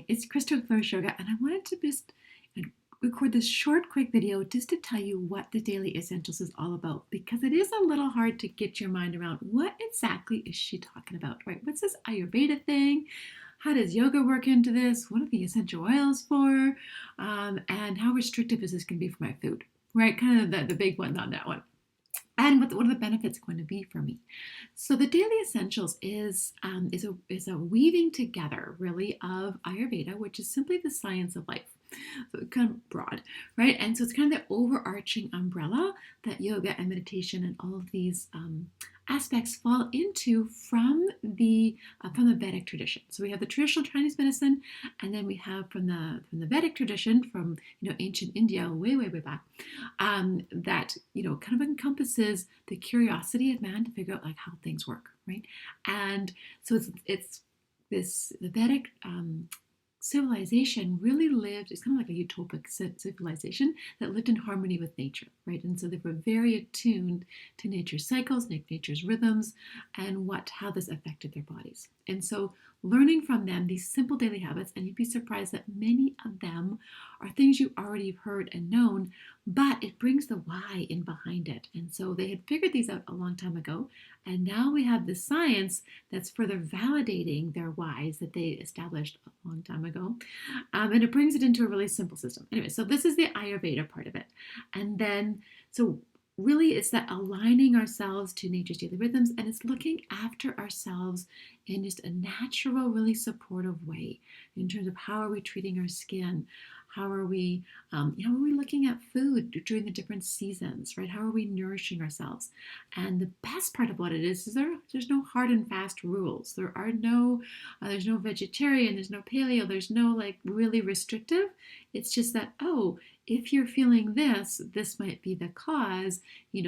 It's Crystal Flourish Yoga, and I wanted to just record this short, quick video just to tell you what the Daily Essentials is all about, because it is a little hard to get your mind around what exactly is she talking about, right? What's this Ayurveda thing? How does yoga work into this? What are the essential oils for? And how restrictive is this going to be for my food, right? Kind of the big one on that one. And what are the benefits going to be for me? So the Daily Essentials is a weaving together really of Ayurveda, which is simply the science of life. So it's kind of broad, right? And so it's kind of the overarching umbrella that yoga and meditation and all of these aspects fall into from the Vedic tradition. So we have the traditional Chinese medicine, and then we have from the Vedic tradition, from ancient India, way back, that kind of encompasses the curiosity of man to figure out like how things work, right? And so it's the Vedic civilization really lived, it's kind of like a utopic civilization that lived in harmony with nature, right? And so they were very attuned to nature's cycles, nature's rhythms, and how this affected their bodies. And so learning from them these simple daily habits, and you'd be surprised that many of them are things you already have heard and known, but it brings the why in behind it. And so they had figured these out a long time ago, and now we have the science that's further validating their whys that they established a long time ago. And it brings it into a really simple system. Anyway, so this is the Ayurveda part of it. And then, so really it's that aligning ourselves to nature's daily rhythms, and it's looking after ourselves in just a natural, really supportive way in terms of how are we treating our skin, how are we, are we looking at food during the different seasons, right? How are we nourishing ourselves? And the best part about it is there's no hard and fast rules. There's no vegetarian, there's no paleo, there's no like really restrictive. It's just that, if you're feeling this might be the cause,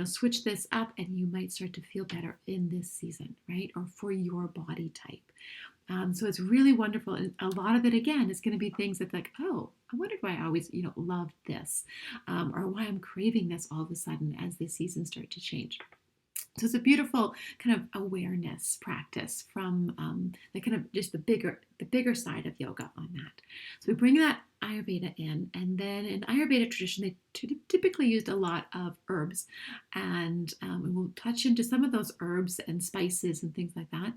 switch this up and you might start to feel better in this season, right? Or for your body type. So it's really wonderful. And a lot of it, again, is going to be things that's like, I wondered why I always, loved this, or why I'm craving this all of a sudden as the seasons start to change. So it's a beautiful kind of awareness practice from the kind of just the bigger side of yoga on that. So we bring that Ayurveda in, and then in Ayurveda tradition, they typically used a lot of herbs, and we'll touch into some of those herbs and spices and things like that.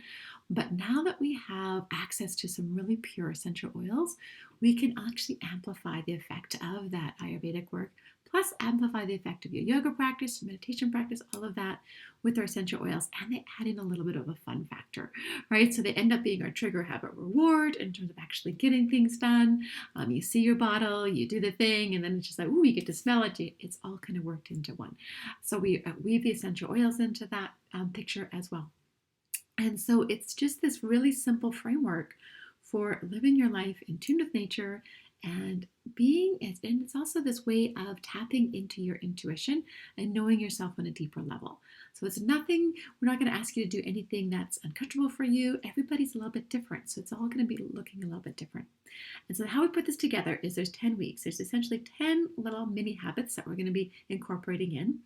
But now that we have access to some really pure essential oils, we can actually amplify the effect of that Ayurvedic work, plus amplify the effect of your yoga practice, meditation practice, all of that with our essential oils. And they add in a little bit of a fun factor, right? So they end up being our trigger habit reward in terms of actually getting things done. You see your bottle, you do the thing, and then it's just like, you get to smell it. It's all kind of worked into one. So we weave the essential oils into that picture as well. And so it's just this really simple framework for living your life in tune with nature and it's also this way of tapping into your intuition and knowing yourself on a deeper level. So it's nothing, we're not going to ask you to do anything that's uncomfortable for you. Everybody's a little bit different. So it's all going to be looking a little bit different. And so how we put this together is there's 10 weeks. There's essentially 10 little mini habits that we're going to be incorporating in.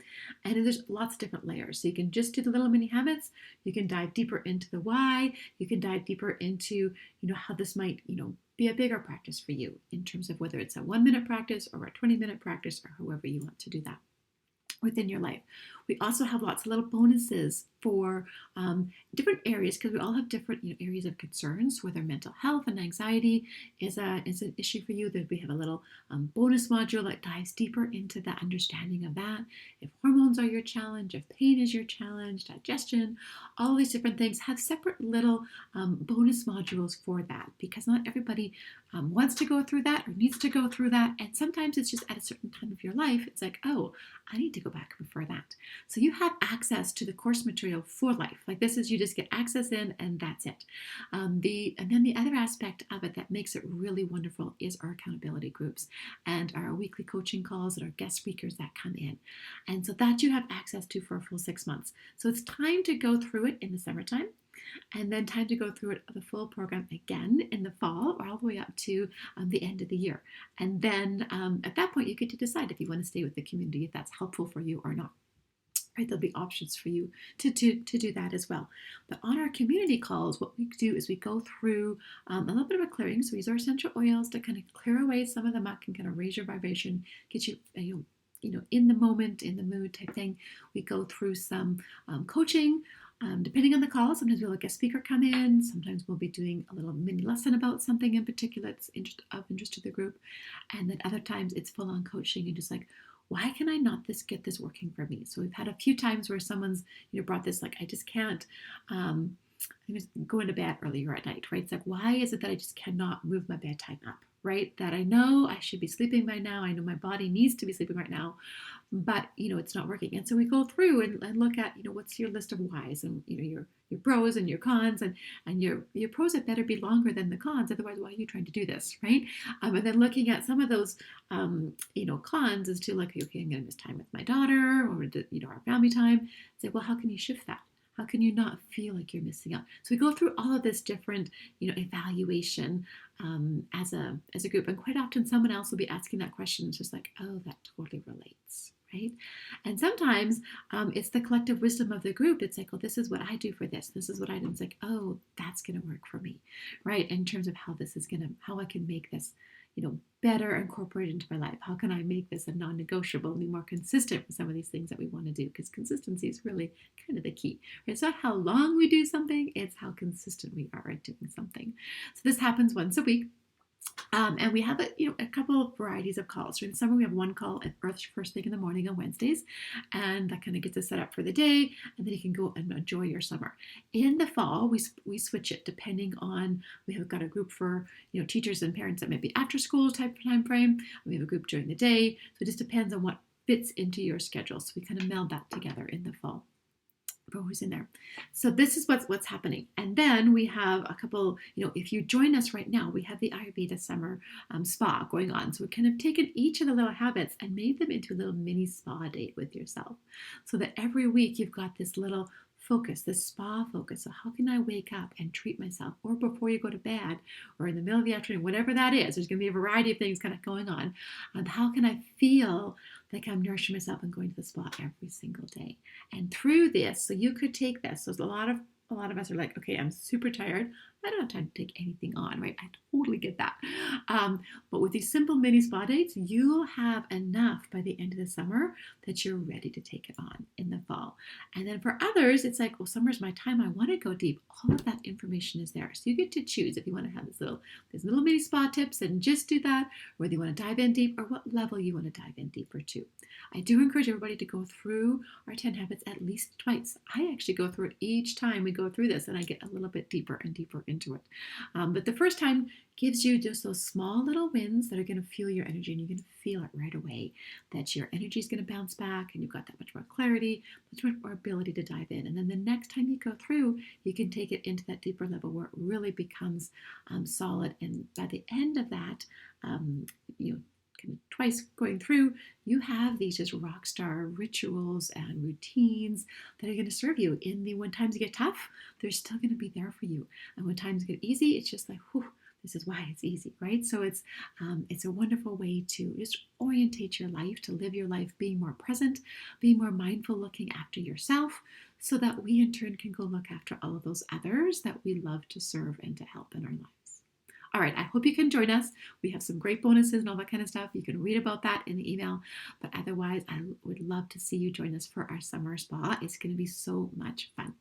And there's lots of different layers. So you can just do the little mini habits. You can dive deeper into the why. You can dive deeper into, how this might, be a bigger practice for you in terms of whether it's a 1-minute practice or a 20-minute practice or however you want to do that within your life. We also have lots of little bonuses for different areas, because we all have different areas of concerns, whether mental health and anxiety is an issue for you. That we have a little bonus module that dives deeper into the understanding of that. If hormones are your challenge, if pain is your challenge, digestion, all these different things have separate little bonus modules for that, because not everybody wants to go through that or needs to go through that. And sometimes it's just at a certain time of your life, it's like, I need to go back before that. So you have access to the course material for life. Like this is, you just get access in and that's it. And then the other aspect of it that makes it really wonderful is our accountability groups and our weekly coaching calls and our guest speakers that come in. And so that you have access to for a full 6 months. So it's time to go through it in the summertime, and then time to go through it, the full program again in the fall, or all the way up to the end of the year. And then at that point, you get to decide if you want to stay with the community, if that's helpful for you or not. right? There'll be options for you to do that as well. But on our community calls, what we do is we go through a little bit of a clearing. So we use our essential oils to kind of clear away some of the muck and kind of raise your vibration, get you, in the moment, in the mood type thing. We go through some coaching. Depending on the call, sometimes we'll have a guest speaker come in. Sometimes we'll be doing a little mini lesson about something in particular that's of interest to the group. And then other times it's full on coaching and just like, why can I not get this working for me? So we've had a few times where someone's brought this, like, I just can't I'm just going to bed earlier at night, right? It's like, why is it that I just cannot move my bedtime up, right? That I know I should be sleeping by now. I know my body needs to be sleeping right now, but it's not working. And so we go through and look at, what's your list of whys and, your pros and your cons, and your pros had better be longer than the cons. Otherwise, why are you trying to do this, right? And then looking at some of those, cons as to like, okay, I'm going to miss time with my daughter or, our family time. Say, well, how can you shift that? How can you not feel like you're missing out? So we go through all of this different, evaluation as a group. And quite often someone else will be asking that question. It's just like, oh, that totally relates, right? And sometimes it's the collective wisdom of the group. It's like, well, this is what I do for this. This is what I do. It's like, oh, that's going to work for me, right? In terms of how I can make this, better incorporated into my life. How can I make this a non-negotiable and be more consistent with some of these things that we want to do? Because consistency is really kind of the key. It's not how long we do something, it's how consistent we are at doing something. So this happens once a week. And we have a couple of varieties of calls. During the summer, we have one call at first thing in the morning on Wednesdays, and that kind of gets us set up for the day, and then you can go and enjoy your summer. In the fall, we switch it depending on, we have got a group for teachers and parents that might be after school type time frame. We have a group during the day, so it just depends on what fits into your schedule. So we kind of meld that together in the fall. For who's in there. So this is what's happening. And then we have a couple, if you join us right now, we have the Ayurveda summer spa going on. So we've kind of taken each of the little habits and made them into a little mini spa date with yourself. So that every week you've got this little focus, this spa focus. So how can I wake up and treat myself? Or before you go to bed or in the middle of the afternoon, whatever that is, there's going to be a variety of things kind of going on. How can I feel like I'm nourishing myself and going to the spa every single day? And through this, so you could take this. So a lot of us are like, okay, I'm super tired. I don't have time to take anything on, right? I totally get that. But with these simple mini spa dates, you'll have enough by the end of the summer that you're ready to take it on in the fall. And then for others, it's like, well, summer's my time. I want to go deep. All of that information is there. So you get to choose if you want to have these little mini spa tips and just do that, or whether you want to dive in deep or what level you want to dive in deeper to. I do encourage everybody to go through our 10 habits at least twice. I actually go through it each time we go through this, and I get a little bit deeper and deeper into it. But the first time gives you just those small little wins that are going to fuel your energy, and you're going to feel it right away that your energy is going to bounce back and you've got that much more clarity, much more ability to dive in. And then the next time you go through, you can take it into that deeper level where it really becomes solid. And by the end of that, twice going through, you have these just rock star rituals and routines that are going to serve you when times get tough, they're still going to be there for you. And when times get easy, it's just like, whew, this is why it's easy, right? So it's a wonderful way to just orientate your life, to live your life being more present, being more mindful, looking after yourself, so that we in turn can go look after all of those others that we love to serve and to help in our lives. All right, I hope you can join us. We have some great bonuses and all that kind of stuff. You can read about that in the email. But otherwise, I would love to see you join us for our summer spa. It's going to be so much fun.